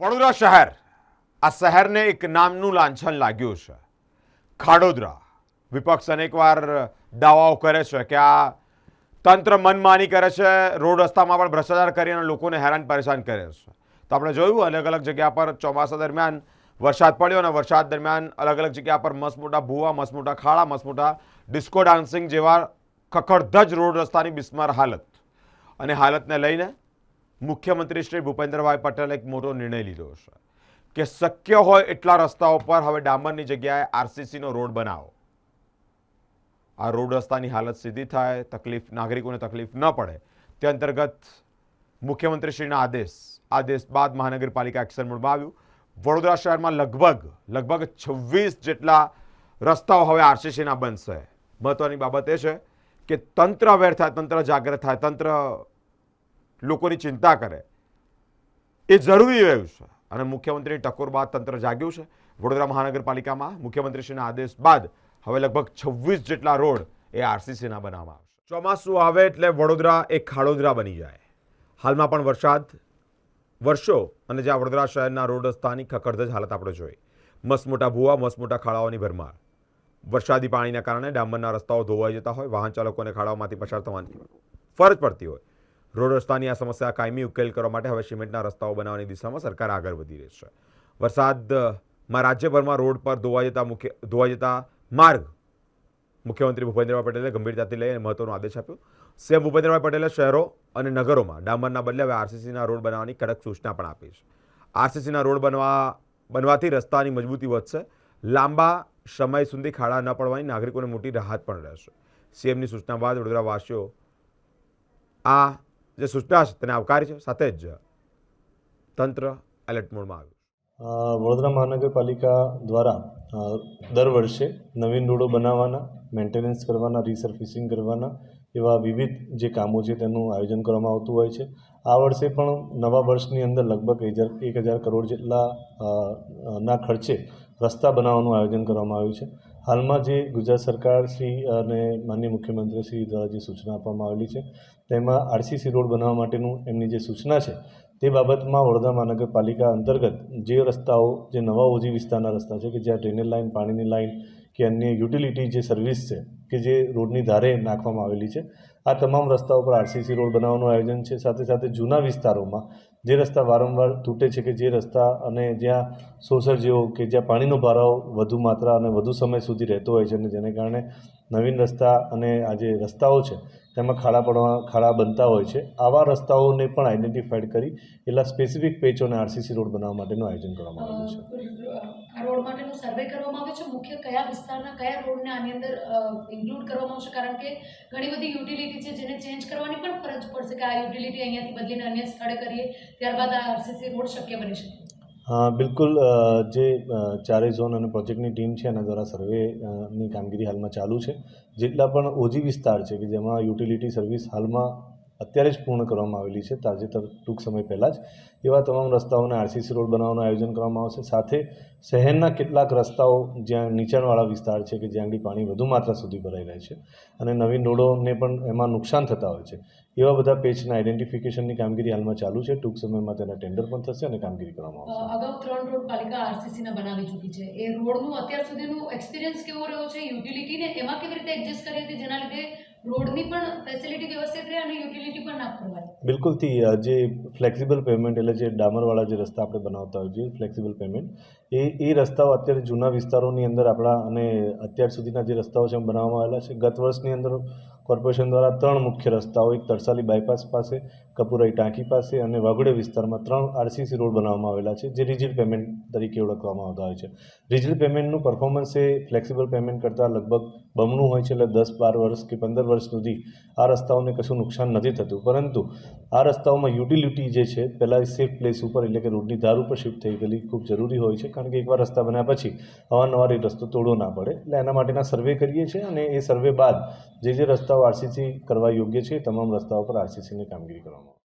વડોદરા શહેર આ શહેરને એક નામનું લાંછન લાગ્યું છે ખાડોદરા. વિપક્ષ અનેકવાર દાવાઓ કરે છે કે આ તંત્ર મનમાની કરે છે, રોડ રસ્તામાં પણ ભ્રષ્ટાચાર કરી અને લોકોને હેરાન પરેશાન કરે છે. તો આપણે જોયું અલગ અલગ જગ્યા પર ચોમાસા દરમિયાન વરસાદ પડ્યો અને વરસાદ દરમિયાન અલગ અલગ જગ્યા પર મસ્ત મોટા ભૂવા, મસ્ત મોટા ખાડા, મસ્ત મોટા ડિસ્કો ડાન્સિંગ જેવા ખખડધજ રોડ રસ્તાની બિસ્માર હાલત. અને હાલતને લઈને મુખ્યમંત્રી શ્રી ભૂપેન્દ્રભાઈ પટેલે એક મોટો નિર્ણય લીધો છે કે શક્ય હોય એટલા રસ્તાઓ પર હવે ડામરની જગ્યાએ આરસીસીનો રોડ બનાવો. આ રોડ રસ્તાની હાલત સીધી થાય, નાગરિકોને તકલીફ ન પડે તે અંતર્ગત મુખ્યમંત્રીશ્રીના આદેશ બાદ મહાનગરપાલિકા એક્શન મોડમાં આવ્યું. વડોદરા શહેરમાં લગભગ 26 જેટલા રસ્તાઓ હવે આરસીસીના બનશે. મહત્વની બાબત એ છે કે તંત્ર અવેર થાય, તંત્ર જાગૃત થાય, તંત્ર લોકોની ચિંતા કરે એ જરૂરી રહ્યું છે. અને મુખ્યમંત્રીની ટકોર બાદ તંત્ર જાગ્યું છે. વડોદરા મહાનગરપાલિકામાં મુખ્યમંત્રીશ્રીના આદેશ બાદ હવે લગભગ 26 જેટલા રોડ એ આરસીસીના બનાવવામાં આવશે. ચોમાસું આવે એટલે વડોદરા એક ખાડોદરા બની જાય. હાલમાં પણ વર્ષો અને જ્યાં વડોદરા શહેરના રોડ રસ્તાની ખખડધજ હાલત આપણે જોઈ. મસ્ત મોટા ભૂવા, મસ્ત મોટા ખાડાઓની ભરમાર. વરસાદી પાણીના કારણે ડામરના રસ્તાઓ ધોવાઈ જતા હોય, વાહન ચાલકોને ખાડાઓમાંથી પસાર થવાની ફરજ પડતી હોય. રોડ રસ્તાની આ સમસ્યા કાયમી ઉકેલ કરવા માટે હવે સિમેન્ટના રસ્તાઓ બનાવવાની દિશામાં સરકાર આગળ વધી રહી છે. વરસાદમાં રાજ્યભરમાં રોડ પર ધોવાઈ જતા માર્ગ મુખ્યમંત્રી ભૂપેન્દ્રભાઈ પટેલે ગંભીરતાથી લઈને મહત્વનો આદેશ આપ્યો. સીએમ ભૂપેન્દ્રભાઈ પટેલે શહેરો અને નગરોમાં ડામરના બદલે હવે આરસીસીના રોડ બનાવવાની કડક સૂચના પણ આપી છે. આરસીસીના રોડ બનવાથી રસ્તાની મજબૂતી વધશે. લાંબા સમય સુધી ખાડા ન પડવાની નાગરિકોને મોટી રાહત પણ રહેશે. સીએમની સૂચના બાદ વડોદરાવાસીઓ આ જે સૂચના છે તેને આવકારી છે. સાથે જ તંત્ર એલર્ટ મોડમાં આવ્યું. વડોદરા મહાનગરપાલિકા દ્વારા દર વર્ષે નવીન રોડો બનાવવાના, મેન્ટેનન્સ કરવાના, રિસર્ફિસિંગ કરવાના એવા વિવિધ જે કામો છે તેનું આયોજન કરવામાં આવતું હોય છે. આ વર્ષે પણ નવા વર્ષની અંદર લગભગ 1,000 કરોડ જેટલા ના ખર્ચે રસ્તા બનાવવાનું આયોજન કરવામાં આવ્યું છે. હાલમાં જે ગુજરાત સરકાર શ્રી અને માનનીય મુખ્યમંત્રી શ્રી દ્વારા જે સૂચના આપવામાં આવેલી છે તેમાં આરસીસી રોડ બનાવવા માટેનું એમની જે સૂચના છે તે બાબતમાં વડોદરા મહાનગરપાલિકા અંતર્ગત જે રસ્તાઓ, જે નવા ઓજી વિસ્તારના રસ્તા છે કે જ્યાં ડ્રેનેજ લાઇન, પાણીની લાઇન કે અન્ય યુટિલિટી જે સર્વિસ છે કે જે રોડની ધારે નાખવામાં આવેલી છે, આ તમામ રસ્તાઓ પર આરસીસી રોડ બનાવવાનું આયોજન છે. સાથે સાથે જૂના વિસ્તારોમાં જે રસ્તા વારંવાર તૂટે છે કે જે રસ્તા અને જ્યાં સોસર જેવો કે જ્યાં પાણીનો ભરાવ વધુ માત્રા અને વધુ સમય સુધી રહેતો હોય છે અને જેને કારણે નવીન રસ્તા અને આ જે રસ્તાઓ છે તેમાં ખાડા બનતા હોય છે, આવા રસ્તાઓને પણ આઈડેન્ટિફાઈડ કરી એટલા સ્પેસિફિક પેચોને આરસીસી રોડ બનાવવા માટેનું આયોજન કરવામાં આવેલું છે. આ રોડ માટેનો સર્વે કરવામાં આવે છે. મુખ્ય કયા વિસ્તારના કયા રોડને આની અંદર ઇન્ક્લુડ કરવામાં આવશે? કારણ કે ઘણી બધી યુટિલિટી છે જેને ચેન્જ કરવાની પણ ફરજ પડશે કે આ યુટિલિટી અહીંયાથી બદલીને અન્ય સ્થળે કરીએ, ત્યારબાદ આ આરસીસી રોડ શક્ય બની શકે. બિલકુલ. જે ચારેય ઝોન અને પ્રોજેક્ટની ટીમ છે એના દ્વારા સર્વેની કામગીરી હાલમાં ચાલુ છે. જેટલા પણ ઓજી વિસ્તાર છે કે જેમાં યુટિલિટી સર્વિસ હાલમાં અત્યારે જ પૂર્ણ કરવામાં આવેલી છે, તાજેતર ટૂંક સમય પહેલાં જ, એવા તમામ રસ્તાઓને આરસીસી રોડ બનાવવાનું આયોજન કરવામાં આવશે. સાથે શહેરના કેટલાક રસ્તાઓ જ્યાં નીચાણવાળા વિસ્તાર છે કે જ્યાં પાણી વધુ માત્રા સુધી ભરાઈ રહે છે અને નવીન રોડોને પણ એમાં નુકસાન થતા હોય છે, એવા બધા પેચના આઈડેન્ટિફિકેશનની કામગીરી હાલમાં ચાલુ છે. ટૂંક સમયમાં તેના ટેન્ડર પણ થશે અને કામગીરી કરવામાં આવશે. અગાઉ 3 રોડ પાલિકા આરસીસીના બનાવી ચૂકી છે. એ રોડનું અત્યાર સુધીનું એક્સપિરિયન્સ કેવો રહ્યો છે? યુટિલિટીને એમાં કેવી રીતે એડજસ્ટ કરી હતી જેના લીધે રોડની પણ ફેસિલિટી વ્યવસ્થિત રહે અને યુટિલિટી પણ ના ખોરવાય? બિલકુલથી. જે ફ્લેક્સિબલ પેમેન્ટ એટલે જે ડામરવાળા જે રસ્તા આપણે બનાવતા હોય છે, ફ્લેક્સિબલ પેમેન્ટ, એ રસ્તાઓ અત્યારે જૂના વિસ્તારોની અંદર આપણા અને અત્યાર સુધીના જે રસ્તાઓ છે બનાવવામાં આવેલા છે. ગત વર્ષની અંદર કોર્પોરેશન દ્વારા 3 મુખ્ય રસ્તાઓ, એક તરસાલી બાયપાસ પાસે, કપુરાઈ ટાંકી પાસે અને વાઘોડિયા વિસ્તારમાં 3 આરસીસી રોડ બનાવવામાં આવેલા છે જે રિજિડ પેમેન્ટ તરીકે ઓળખવામાં આવતા હોય છે. રિજિડ પેમેન્ટનું પરફોર્મન્સ એ ફ્લેક્સિબલ પેમેન્ટ કરતાં લગભગ બમણું હોય છે. એટલે 10-12 વર્ષ કે 15 વર્ષ સુધી આ રસ્તાઓને કશું નુકસાન નથી થતું. પરંતુ આ રસ્તાઓમાં યુટિલિટી જે છે પહેલાં સેફ પ્લેસ ઉપર એટલે કે રોડની ધાર ઉપર શિફ્ટ થઈ ગયેલી ખૂબ જરૂરી હોય છે, કારણ કે એકવાર રસ્તા બન્યા પછી અવારનવાર એ રસ્તો તોડવો ના પડે. એટલે એના માટેના સર્વે કરીએ છીએ અને એ સર્વે બાદ જે રસ્તાઓ આરસીસી કરવા યોગ્ય છે તમામ રસ્તાઓ પર આરસીસીની કામગીરી કરવામાં